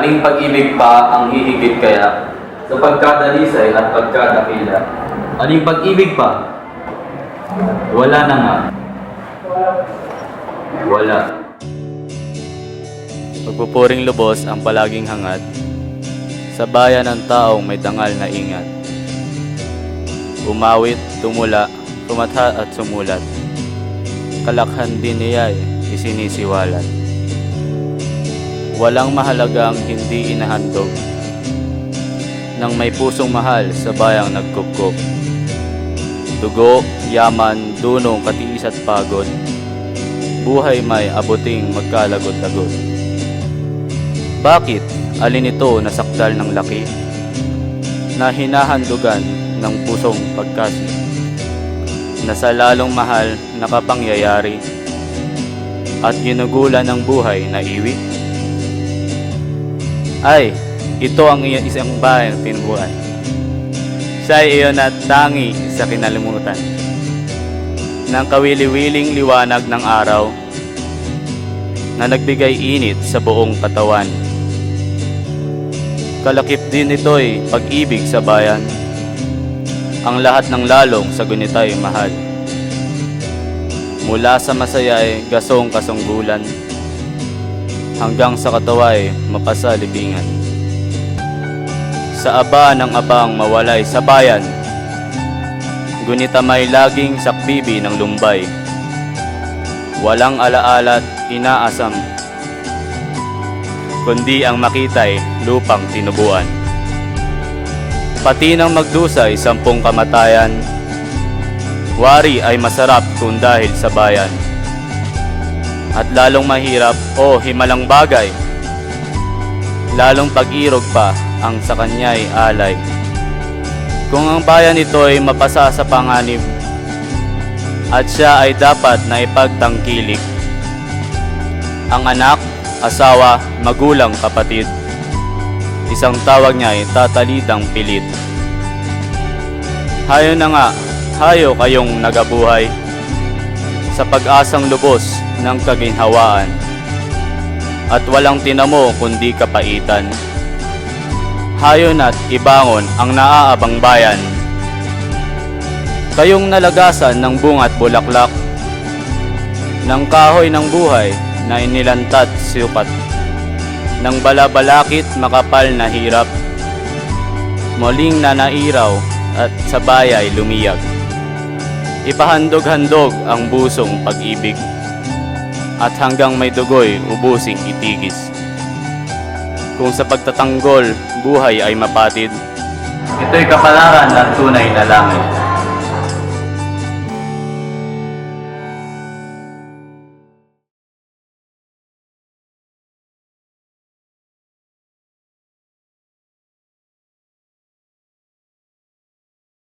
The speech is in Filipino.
Aling pag-ibig pa ang hihigit kaya sa pagkadalisay at pagkadakila? Aling pag-ibig pa? Wala na nga. Wala. Pagpupuring lubos ang palaging hangad sa bayan ng taong may dangal na ingat. Umawit, tumula, tumatha at sumulat. Kalakhan din niya'y isinisiwalat. Walang mahalagang hindi inahandog nang may pusong mahal sa bayang nagkupkup. Dugo, yaman, dunong, katiis at pagod. Buhay may abuting magkalagot-lagot. Bakit alin ito nasakdal ng laki na hinahandugan ng pusong pagkasi na sa lalong mahal na kapangyayari at ginugulan ng buhay na iwi? Ay, ito ang isang bayang tinubuan. Siya'y iyon at tangi sa kinalimutan ng kawili-wiling liwanag ng araw na nagbigay init sa buong katawan. Kalakip din ito'y pag-ibig sa bayan, ang lahat ng lalong sa gunita'y mahal. Mula sa masaya'y gasong kasunggulan, hanggang sa katawa'y mapasalibingan. Sa aba ng abang mawalay sa bayan, gunita may laging sakbibi ng lumbay. Walang alaala't inaasam, kundi ang makita'y lupang tinubuan. Pati nang magdusay 10 kamatayan, wari ay masarap kung dahil sa bayan. At lalong mahirap o himalang bagay, lalong pag-irog pa ang sa kanya'y alay. Kung ang bayan ito'y mapasa sa panganib at siya ay dapat na ipagtangkilik, ang anak, asawa, magulang, kapatid, isang tawag niya ay tatalidang pilit. Hayo na nga, hayo kayong nagabuhay sa pag-asang lubos ng kaginhawaan at walang tinamo kundi kapaitan. Hayo na't ibangon ang naaabang bayan. Kayong nalagasan ng bunga't bulaklak, ng kahoy ng buhay na inilantat siukat, ng balabalakit makapal na hirap, muling nanairaw at sa bayay lumiyag. Ipahandog-handog ang busong pag-ibig at hanggang may dugo'y ubusing itigis. Kung sa pagtatanggol buhay ay mapatid, Ito'y kapalaran ng tunay na langit.